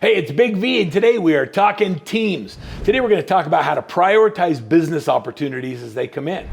Hey, it's Big V, and today we are talking teams. Today we're going to talk about how to prioritize business opportunities as they come in.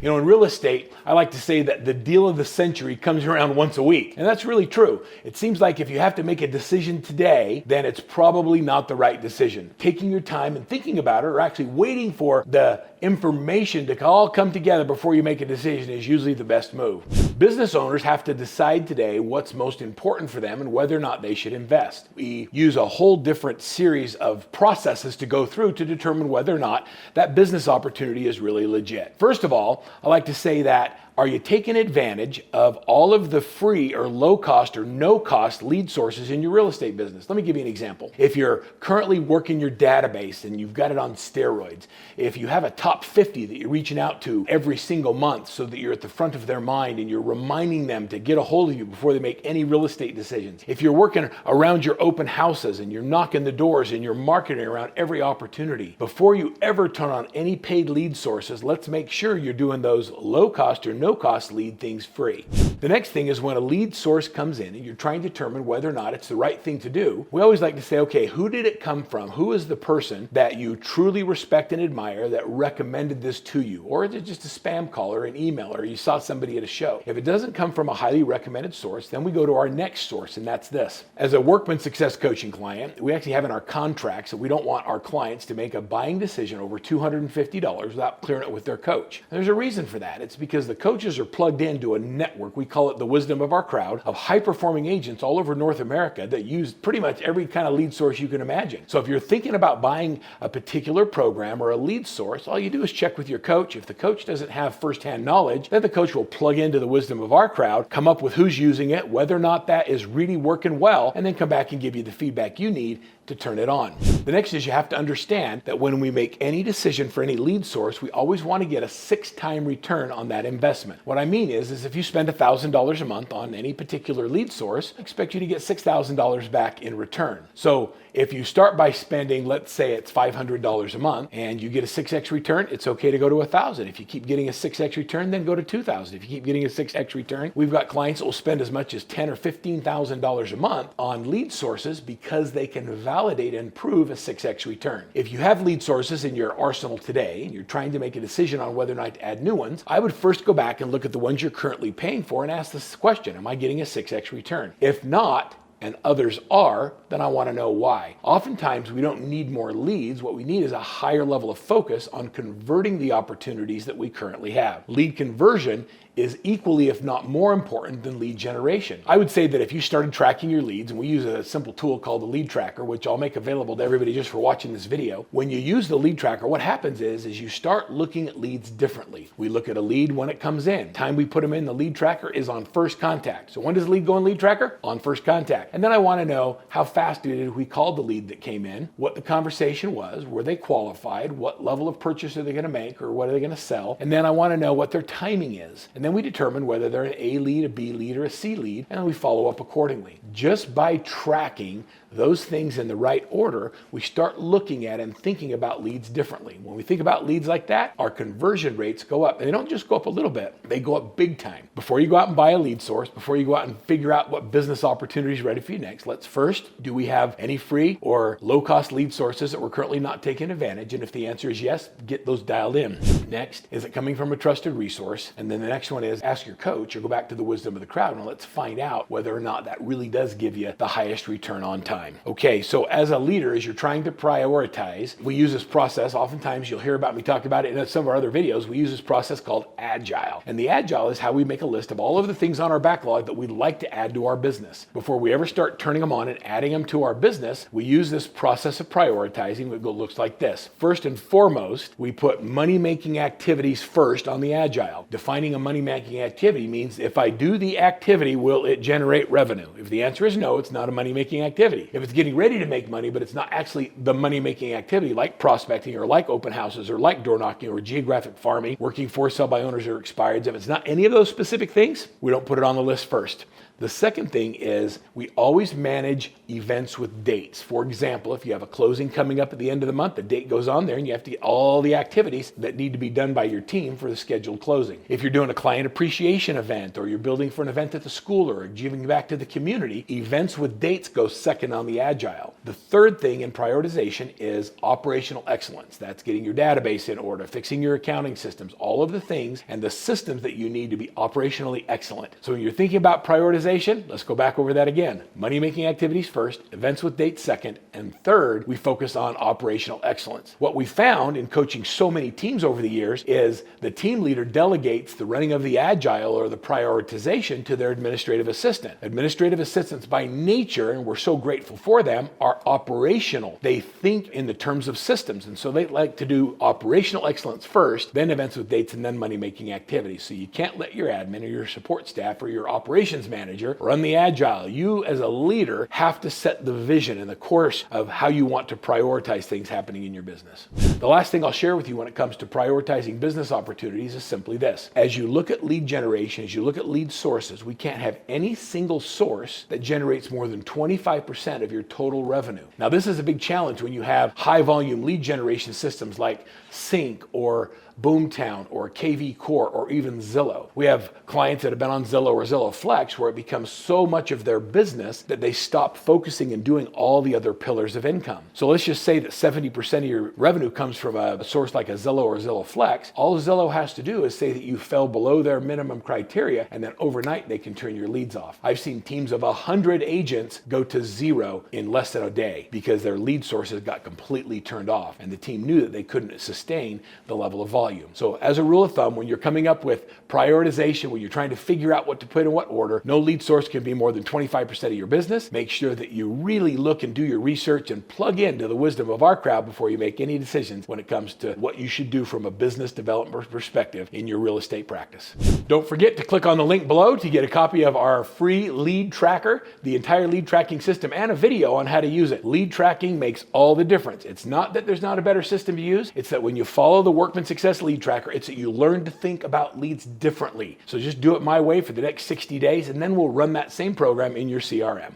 You know, in real estate, I like to say that the deal of the century comes around once a week. And that's really true. It seems like if you have to make a decision today, then it's probably not the right decision. Taking your time and thinking about it, or actually waiting for the information to all come together before you make a decision, is usually the best move. Business owners have to decide today what's most important for them and whether or not they should invest. We use a whole different series of processes to go through to determine whether or not that business opportunity is really legit. First of all, I like to say that, are you taking advantage of all of the free or low cost or no cost lead sources in your real estate business? Let me give you an example. If you're currently working your database and you've got it on steroids, if you have a top 50 that you're reaching out to every single month so that you're at the front of their mind and you're reminding them to get a hold of you before they make any real estate decisions, if you're working around your open houses and you're knocking the doors and you're marketing around every opportunity, before you ever turn on any paid lead sources, let's make sure you're doing those low cost or no cost lead things free. The next thing is when a lead source comes in and you're trying to determine whether or not it's the right thing to do, we always like to say, okay, who did it come from? Who is the person that you truly respect and admire that recommended this to you? Or is it just a spam call or an email, or you saw somebody at a show? If it doesn't come from a highly recommended source, then we go to our next source, and that's this. As a Workman success coaching client, we actually have in our contracts that we don't want our clients to make a buying decision over $250 without clearing it with their coach. There's a reason for that. It's because the coaches are plugged into a network, we call it the wisdom of our crowd, of high-performing agents all over North America that use pretty much every kind of lead source you can imagine. So if you're thinking about buying a particular program or a lead source, all you do is check with your coach. If the coach doesn't have firsthand knowledge, then the coach will plug into the wisdom of our crowd, come up with who's using it, whether or not that is really working well, and then come back and give you the feedback you need to turn it on. The next is you have to understand that when we make any decision for any lead source, we always want to get a 6-time return on that investment. What I mean is if you spend $1,000 a month on any particular lead source, I expect you to get $6,000 back in return. So if you start by spending, let's say it's $500 a month, and you get a 6x return, it's okay to go to $1,000. If you keep getting a 6x return, then go to $2,000. If you keep getting a 6x return, we've got clients that will spend as much as $10,000 or $15,000 a month on lead sources because they can validate and prove a 6x return. If you have lead sources in your arsenal today and you're trying to make a decision on whether or not to add new ones, I would first go back and look at the ones you're currently paying for and ask this question: am I getting a 6x return? If not, and others are, then I want to know why. Oftentimes, we don't need more leads. What we need is a higher level of focus on converting the opportunities that we currently have. Lead conversion is equally, if not more important than lead generation. I would say that if you started tracking your leads, and we use a simple tool called the lead tracker, which I'll make available to everybody just for watching this video. When you use the lead tracker, what happens is you start looking at leads differently. We look at a lead when it comes in. Time we put them in the lead tracker is on first contact. So when does the lead go in lead tracker? On first contact. And then I want to know how fast did we call the lead that came in, what the conversation was, were they qualified, what level of purchase are they going to make, or what are they going to sell? And then I want to know what their timing is. And then we determine whether they're an A lead, a B lead, or a C lead, and then we follow up accordingly. Just by tracking those things in the right order, we start looking at and thinking about leads differently. When we think about leads like that, our conversion rates go up. And they don't just go up a little bit, they go up big time. Before you go out and buy a lead source, before you go out and figure out what business opportunity is ready for you next, let's first, do we have any free or low-cost lead sources that we're currently not taking advantage? And if the answer is yes, get those dialed in. Next, is it coming from a trusted resource? And then the next one is ask your coach or go back to the wisdom of the crowd and let's find out whether or not that really does give you the highest return on time. Okay, so as a leader, as you're trying to prioritize, we use this process. Oftentimes you'll hear about me talk about it in some of our other videos. We use this process called AGILE. And the AGILE is how we make a list of all of the things on our backlog that we'd like to add to our business. Before we ever start turning them on and adding them to our business, we use this process of prioritizing. It looks like this. First and foremost, we put money-making activities first on the AGILE. Defining a money-making activity means if I do the activity, will it generate revenue? If the answer is no, it's not a money-making activity. If it's getting ready to make money, but it's not actually the money-making activity like prospecting or like open houses or like door knocking or geographic farming, working for sell by owners or expireds, if it's not any of those specific things, we don't put it on the list first. The second thing is we always manage events with dates. For example, if you have a closing coming up at the end of the month, the date goes on there and you have to get all the activities that need to be done by your team for the scheduled closing. If you're doing a client appreciation event, or you're building for an event at the school, or giving back to the community, events with dates go second on the Agile. The third thing in prioritization is operational excellence. That's getting your database in order, fixing your accounting systems, all of the things and the systems that you need to be operationally excellent. So when you're thinking about prioritization, let's go back over that again. Money-making activities first, events with dates second, and third, we focus on operational excellence. What we found in coaching so many teams over the years is the team leader delegates the running of the Agile or the prioritization to their administrative assistant. Administrative assistants by nature, and we're so grateful for them, are operational. They think in the terms of systems, and so they like to do operational excellence first, then events with dates, and then money-making activities. So you can't let your admin or your support staff or your operations manager run the Agile. You as a leader have to set the vision and the course of how you want to prioritize things happening in your business. The last thing I'll share with you when it comes to prioritizing business opportunities is simply this. As you look at lead generation, as you look at lead sources, we can't have any single source that generates more than 25% of your total revenue. Now, this is a big challenge when you have high volume lead generation systems like Sync or Boomtown or KV Core or even Zillow. We have clients that have been on Zillow or Zillow Flex where it becomes so much of their business that they stop focusing and doing all the other pillars of income. So let's just say that 70% of your revenue comes from a source like a Zillow or Zillow Flex. All Zillow has to do is say that you fell below their minimum criteria, and then overnight they can turn your leads off. I've seen teams of 100 agents go to zero in less than a day because their lead sources got completely turned off, and the team knew that they couldn't sustain the level of volume. So as a rule of thumb, when you're coming up with prioritization, when you're trying to figure out what to put in what order, no lead source can be more than 25% of your business. Make sure that you really look and do your research and plug into the wisdom of our crowd before you make any decisions when it comes to what you should do from a business development perspective in your real estate practice. Don't forget to click on the link below to get a copy of our free lead tracker, the entire lead tracking system, and a video on how to use it. Lead tracking makes all the difference. It's not that there's not a better system to use. It's that when you follow the Workman Success Lead Tracker, it's that you learn to think about leads differently. So just do it my way for the next 60 days, and then we'll run that same program in your CRM.